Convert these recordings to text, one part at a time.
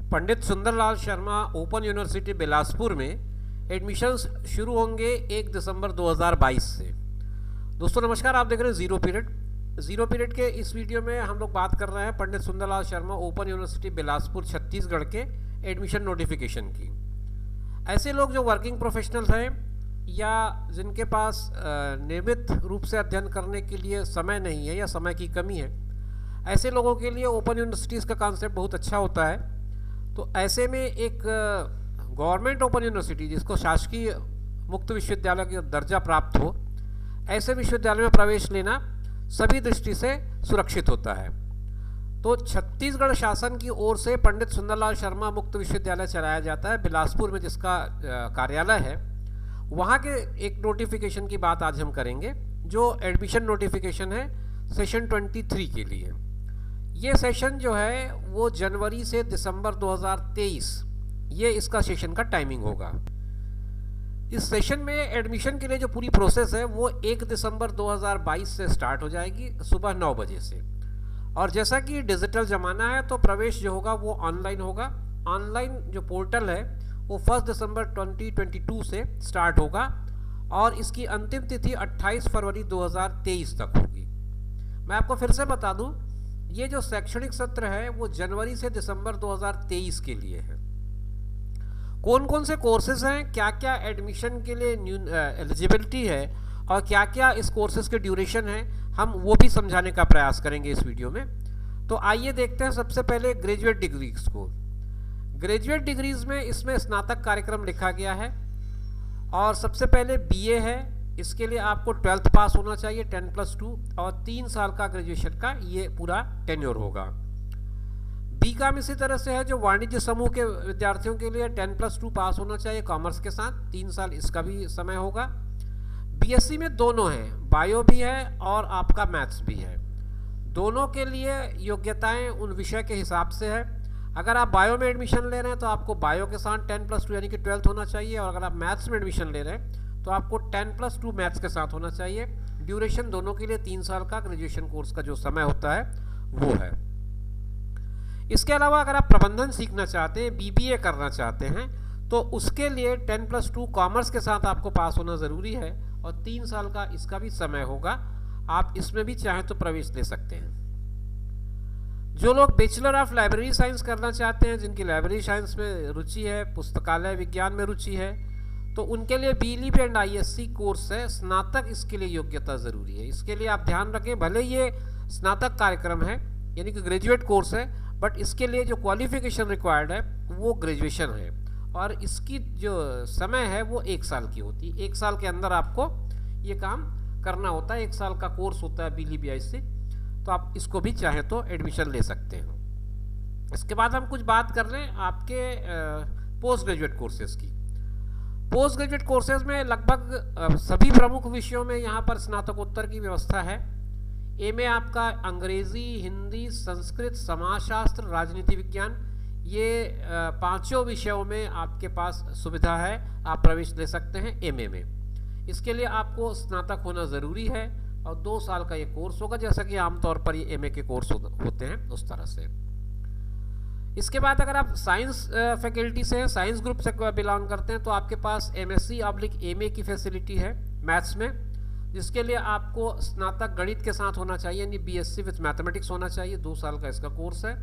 Pandit Sundarlal Sharma open university Bilaspur में admissions शुरू होंगे 1 दिसंबर 2022 से। दोस्तों नमस्कार, आप देख रहे हैं ज़ीरो पीरियड के इस वीडियो में हम लोग बात कर रहे हैं पंडित सुंदरलाल शर्मा ओपन यूनिवर्सिटी बिलासपुर छत्तीसगढ़ के एडमिशन नोटिफिकेशन की। ऐसे लोग जो वर्किंग प्रोफेशनल्स हैं या जिनके पास नियमित रूप से अध्ययन करने के लिए समय नहीं है या समय की कमी है, ऐसे लोगों के लिए ओपन यूनिवर्सिटीज़ का कॉन्सेप्ट बहुत अच्छा होता है। तो ऐसे में एक गवर्नमेंट ओपन यूनिवर्सिटी जिसको शासकीय मुक्त विश्वविद्यालय का दर्जा प्राप्त हो, ऐसे विश्वविद्यालय में प्रवेश लेना सभी दृष्टि से सुरक्षित होता है। तो छत्तीसगढ़ शासन की ओर से पंडित सुंदरलाल शर्मा मुक्त विश्वविद्यालय चलाया जाता है बिलासपुर में, जिसका कार्यालय है। वहाँ के एक नोटिफिकेशन की बात आज हम करेंगे, जो एडमिशन नोटिफिकेशन है सेशन 23 के लिए। ये सेशन जो है वो जनवरी से दिसंबर 2023 ये इसका सेशन का टाइमिंग होगा। इस सेशन में एडमिशन के लिए जो पूरी प्रोसेस है वो 1 दिसंबर 2022 से स्टार्ट हो जाएगी सुबह 9 बजे से। और जैसा कि डिजिटल ज़माना है तो प्रवेश जो होगा वो ऑनलाइन होगा। ऑनलाइन जो पोर्टल है वो 1 दिसंबर 2022 से स्टार्ट होगा और इसकी अंतिम तिथि 28 फरवरी 2023 तक होगी। मैं आपको फिर से बता दूं, ये जो शैक्षणिक सत्र है वो जनवरी से दिसंबर 2023 के लिए है। कौन कौन से कोर्सेज हैं, क्या क्या एडमिशन के लिए एलिजिबिलिटी है और क्या क्या इस कोर्सेज के ड्यूरेशन है, हम वो भी समझाने का प्रयास करेंगे इस वीडियो में। तो आइए देखते हैं सबसे पहले ग्रेजुएट डिग्रीज को। ग्रेजुएट डिग्रीज में इसमें स्नातक कार्यक्रम लिखा गया है और सबसे पहले बीए है। इसके लिए आपको 12th पास होना चाहिए 10+2 और 3 साल का ग्रेजुएशन का ये पूरा टेन्योर होगा। बीकॉम इसी तरह से है, जो वाणिज्य समूह के विद्यार्थियों के लिए 10+2 पास होना चाहिए कॉमर्स के साथ, 3 साल इसका भी समय होगा। बीएससी में दोनों हैं, बायो भी है और आपका मैथ्स भी है। दोनों के लिए योग्यताएं उन विषय के हिसाब से है। अगर आप बायो में एडमिशन ले रहे हैं तो आपको बायो के साथ 10+2 यानी कि 12th होना चाहिए, और अगर आप मैथ्स में एडमिशन ले रहे हैं तो आपको 10+2 मैथ्स के साथ होना चाहिए। ड्यूरेशन दोनों के लिए 3 साल का ग्रेजुएशन कोर्स का जो समय होता है वो है। इसके अलावा अगर आप प्रबंधन सीखना चाहते हैं, बीबीए करना चाहते हैं, तो उसके लिए 10+2 कॉमर्स के साथ आपको पास होना ज़रूरी है और 3 साल का इसका भी समय होगा। आप इसमें भी चाहें तो प्रवेश ले सकते हैं। जो लोग बैचलर ऑफ लाइब्रेरी साइंस करना चाहते हैं, जिनकी लाइब्रेरी साइंस में रुचि है, पुस्तकालय विज्ञान में रुचि है, तो उनके लिए बीलीप एंड आईएससी कोर्स है। स्नातक इसके लिए योग्यता ज़रूरी है। इसके लिए आप ध्यान रखें, भले ये स्नातक कार्यक्रम है यानी कि ग्रेजुएट कोर्स है, बट इसके लिए जो क्वालिफिकेशन रिक्वायर्ड है वो ग्रेजुएशन है और इसकी जो समय है वो 1 साल की होती है। 1 साल के अंदर आपको ये काम करना होता है। 1 साल का कोर्स होता है बीलीप आईएससी, तो आप इसको भी चाहें तो एडमिशन ले सकते हैं। इसके बाद हम कुछ बात कर लें आपके पोस्ट ग्रेजुएट कोर्सेज़ की। पोस्ट ग्रेजुएट कोर्सेज में लगभग सभी प्रमुख विषयों में यहाँ पर स्नातकोत्तर की व्यवस्था है। एमए आपका अंग्रेजी, हिंदी, संस्कृत, समाजशास्त्र, राजनीति विज्ञान, ये 5 विषयों में आपके पास सुविधा है, आप प्रवेश ले सकते हैं एमए में। इसके लिए आपको स्नातक होना ज़रूरी है और 2 साल का ये कोर्स होगा, जैसा कि आमतौर पर ये एमए के कोर्स होते हैं उस तरह से। इसके बाद अगर आप साइंस फैकल्टी से हैं, साइंस ग्रुप से बिलोंग करते हैं, तो आपके पास MSc/MA की फैसिलिटी है मैथ्स में, जिसके लिए आपको स्नातक गणित के साथ होना चाहिए यानी BSc विथ मैथमेटिक्स होना चाहिए। 2 साल का इसका कोर्स है।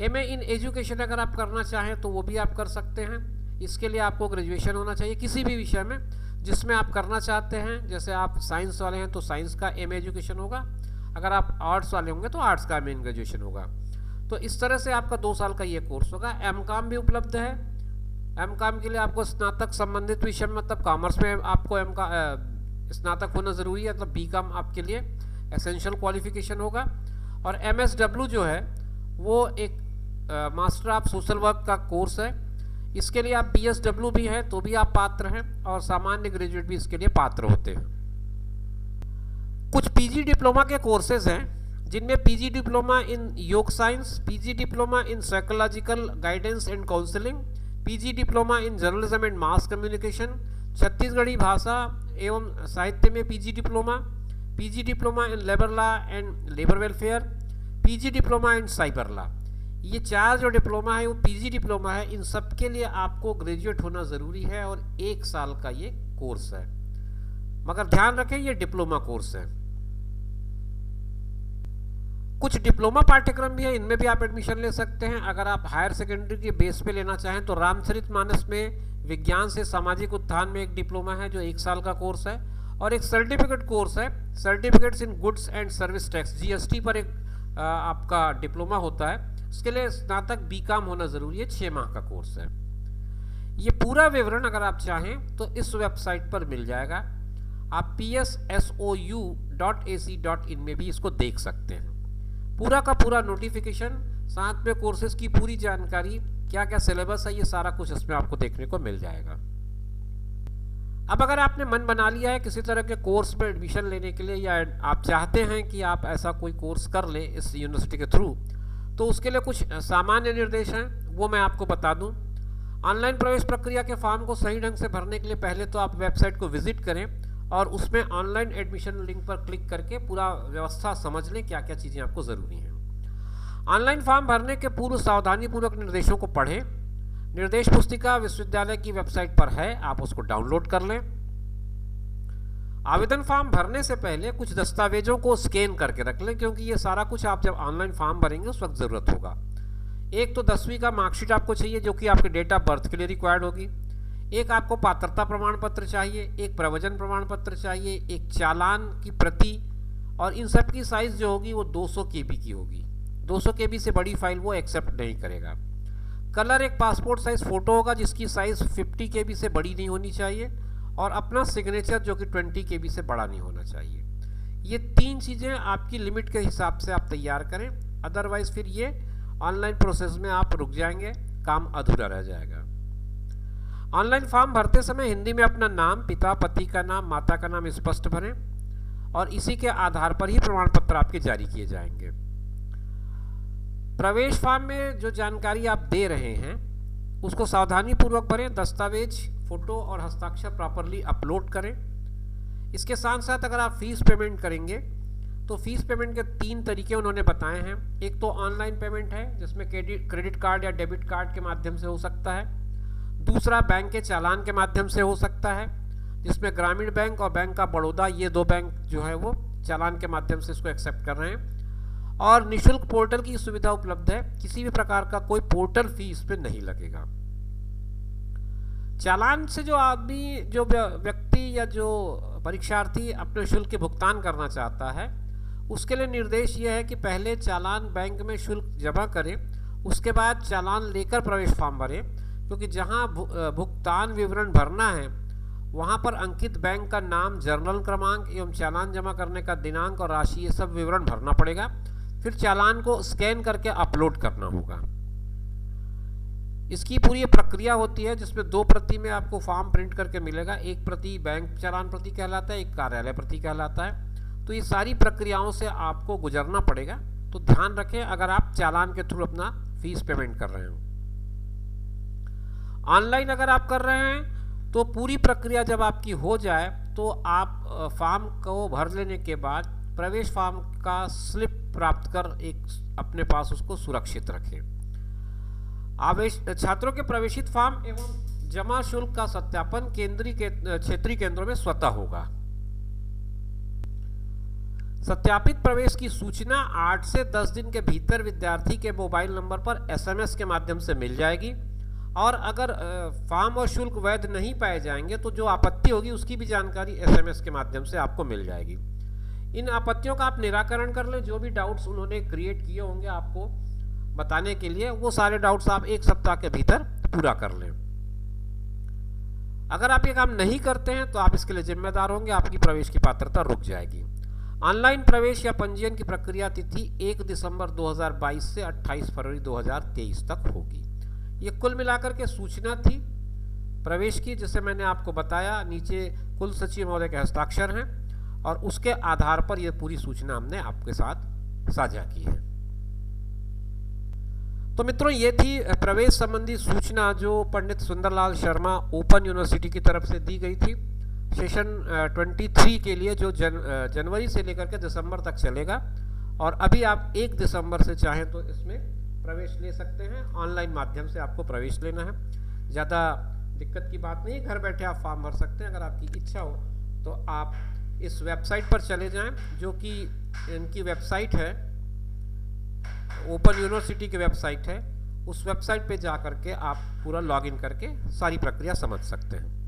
MA इन एजुकेशन अगर आप करना चाहें तो वो भी आप कर सकते हैं। इसके लिए आपको ग्रेजुएशन होना चाहिए किसी भी विषय में जिसमें आप करना चाहते हैं। जैसे आप साइंस वाले हैं तो साइंस का MA एजुकेशन होगा, अगर आप आर्ट्स वाले होंगे तो आर्ट्स का MA इन ग्रेजुएशन होगा। तो इस तरह से आपका 2 साल का ये कोर्स होगा। MCOM भी उपलब्ध है। MCOM के लिए आपको स्नातक संबंधित विषय में, मतलब कॉमर्स में आपको स्नातक होना ज़रूरी है, मतलब BCom आपके लिए एसेंशियल क्वालिफिकेशन होगा। और MSW जो है वो एक मास्टर ऑफ सोशल वर्क का कोर्स है। इसके लिए आप BSW भी हैं तो भी आप पात्र हैं और सामान्य ग्रेजुएट भी इसके लिए पात्र होते हैं। कुछ PG डिप्लोमा के कोर्सेज हैं जिनमें PG डिप्लोमा इन योग science, PG diploma in psychological guidance and counselling, PG diploma in journalism and mass communication, Chhattisgarhi भाषा एवं साहित्य में PG diploma, PG diploma in labour law and labour welfare, PG diploma in cyber law. ये 4 जो diploma है वो PG diploma है। इन सब के लिए आपको ग्रेजुएट होना ज़रूरी है और 1 साल का ये कोर्स है, मगर ध्यान रखें ये डिप्लोमा कोर्स है। कुछ डिप्लोमा पाठ्यक्रम भी है, इनमें भी आप एडमिशन ले सकते हैं। अगर आप हायर सेकेंडरी के बेस पे लेना चाहें तो रामचरितमानस में विज्ञान से सामाजिक उत्थान में एक डिप्लोमा है जो 1 साल का कोर्स है, और एक सर्टिफिकेट कोर्स है, certificates in goods and service tax, GST पर एक आपका डिप्लोमा होता है। इसके लिए स्नातक बीकॉम होना ज़रूरी है, 6 माह का कोर्स है। ये पूरा विवरण अगर आप चाहें तो इस वेबसाइट पर मिल जाएगा, आप pssou.ac.in में भी इसको देख सकते हैं। पूरा का पूरा नोटिफिकेशन, साथ में कोर्सेज की पूरी जानकारी, क्या क्या सिलेबस है, ये सारा कुछ इसमें आपको देखने को मिल जाएगा। अब अगर आपने मन बना लिया है किसी तरह के कोर्स में एडमिशन लेने के लिए, या आप चाहते हैं कि आप ऐसा कोई कोर्स कर लें इस यूनिवर्सिटी के थ्रू, तो उसके लिए कुछ सामान्य निर्देश हैं, वो मैं आपको बता दूं। ऑनलाइन प्रवेश प्रक्रिया के फॉर्म को सही ढंग से भरने के लिए पहले तो आप वेबसाइट को विजिट करें और उसमें ऑनलाइन एडमिशन लिंक पर क्लिक करके पूरा व्यवस्था समझ लें, क्या क्या चीज़ें आपको ज़रूरी हैं। ऑनलाइन फॉर्म भरने के पूर्व सावधानीपूर्वक निर्देशों को पढ़ें। निर्देश पुस्तिका विश्वविद्यालय की वेबसाइट पर है, आप उसको डाउनलोड कर लें। आवेदन फॉर्म भरने से पहले कुछ दस्तावेजों को स्कैन करके रख लें, क्योंकि ये सारा कुछ आप जब ऑनलाइन फॉर्म भरेंगे उस वक्त ज़रूरत होगा। एक तो 10वीं का मार्कशीट आपको चाहिए जो कि आपके डेट ऑफ बर्थ के लिए रिक्वायर्ड होगी। एक आपको पात्रता प्रमाण पत्र चाहिए, एक प्रवचन प्रमाण पत्र चाहिए, एक चालान की प्रति, और इन सब की साइज़ जो होगी वो 200 KB की होगी। 200 KB से बड़ी फाइल वो एक्सेप्ट नहीं करेगा। कलर एक पासपोर्ट साइज़ फ़ोटो होगा जिसकी साइज़ 50 KB से बड़ी नहीं होनी चाहिए, और अपना सिग्नेचर जो कि 20 KB से बड़ा नहीं होना चाहिए। ये 3 चीज़ें आपकी लिमिट के हिसाब से आप तैयार करें, अदरवाइज़ फिर ये ऑनलाइन प्रोसेस में आप रुक जाएंगे, काम अधूरा रह जाएगा। ऑनलाइन फॉर्म भरते समय हिंदी में अपना नाम, पिता पति का नाम, माता का नाम स्पष्ट भरें, और इसी के आधार पर ही प्रमाण पत्र आपके जारी किए जाएंगे। प्रवेश फॉर्म में जो जानकारी आप दे रहे हैं उसको सावधानी पूर्वक भरें। दस्तावेज, फोटो और हस्ताक्षर प्रॉपरली अपलोड करें। इसके साथ साथ अगर आप फीस पेमेंट करेंगे तो फीस पेमेंट के 3 तरीके उन्होंने बताए हैं। एक तो ऑनलाइन पेमेंट है जिसमें क्रेडिट कार्ड या डेबिट कार्ड के माध्यम से हो सकता है। दूसरा बैंक के चालान के माध्यम से हो सकता है, जिसमें ग्रामीण बैंक और बैंक ऑफ बड़ौदा, ये 2 बैंक जो है वो चालान के माध्यम से इसको एक्सेप्ट कर रहे हैं। और निःशुल्क पोर्टल की सुविधा उपलब्ध है, किसी भी प्रकार का कोई पोर्टल फी इस पर नहीं लगेगा। चालान से जो आदमी, जो व्यक्ति या जो परीक्षार्थी अपने शुल्क के भुगतान करना चाहता है, उसके लिए निर्देश ये है कि पहले चालान बैंक में शुल्क जमा करें, उसके बाद चालान लेकर प्रवेश फॉर्म भरें, क्योंकि जहां भुगतान विवरण भरना है वहां पर अंकित बैंक का नाम, जर्नल क्रमांक एवं चालान जमा करने का दिनांक और राशि, ये सब विवरण भरना पड़ेगा। फिर चालान को स्कैन करके अपलोड करना होगा। इसकी पूरी प्रक्रिया होती है जिसमें 2 प्रति में आपको फॉर्म प्रिंट करके मिलेगा। एक प्रति बैंक चालान प्रति कहलाता है, एक कार्यालय प्रति कहलाता है। तो ये सारी प्रक्रियाओं से आपको गुजरना पड़ेगा, तो ध्यान रखें अगर आप चालान के थ्रू अपना फीस पेमेंट कर रहे हो। ऑनलाइन अगर आप कर रहे हैं तो पूरी प्रक्रिया जब आपकी हो जाए तो आप फॉर्म को भर लेने के बाद प्रवेश फॉर्म का स्लिप प्राप्त कर एक अपने पास उसको सुरक्षित रखें। छात्रों के प्रवेशित फॉर्म एवं जमा शुल्क का सत्यापन क्षेत्रीय केंद्रों में स्वतः होगा। सत्यापित प्रवेश की सूचना 8 से 10 दिन के भीतर विद्यार्थी के मोबाइल नंबर पर SMS के माध्यम से मिल जाएगी, और अगर फॉर्म और शुल्क वैध नहीं पाए जाएंगे तो जो आपत्ति होगी उसकी भी जानकारी SMS के माध्यम से आपको मिल जाएगी। इन आपत्तियों का आप निराकरण कर लें। जो भी डाउट्स उन्होंने क्रिएट किए होंगे आपको बताने के लिए, वो सारे डाउट्स आप 1 सप्ताह के भीतर पूरा कर लें। अगर आप ये काम नहीं करते हैं तो आप इसके लिए जिम्मेदार होंगे, आपकी प्रवेश की पात्रता रुक जाएगी। ऑनलाइन प्रवेश या पंजीयन की प्रक्रिया तिथि 1 दिसंबर 2022 से 28 फरवरी 2023 तक होगी। ये कुल मिलाकर के सूचना थी प्रवेश की, जिसे मैंने आपको बताया। नीचे कुल सचिव महोदय के हस्ताक्षर हैं और उसके आधार पर यह पूरी सूचना हमने आपके साथ साझा की है। तो मित्रों, ये थी प्रवेश संबंधी सूचना जो पंडित सुंदरलाल शर्मा ओपन यूनिवर्सिटी की तरफ से दी गई थी सेशन 23 के लिए, जो जनवरी से लेकर के दिसंबर तक चलेगा। और अभी आप 1 दिसंबर से चाहें तो इसमें प्रवेश ले सकते हैं। ऑनलाइन माध्यम से आपको प्रवेश लेना है, ज़्यादा दिक्कत की बात नहीं है, घर बैठे आप फॉर्म भर सकते हैं। अगर आपकी इच्छा हो तो आप इस वेबसाइट पर चले जाएं, जो कि इनकी वेबसाइट है, ओपन यूनिवर्सिटी की वेबसाइट है। उस वेबसाइट पे जा करके आप पूरा लॉगिन करके सारी प्रक्रिया समझ सकते हैं।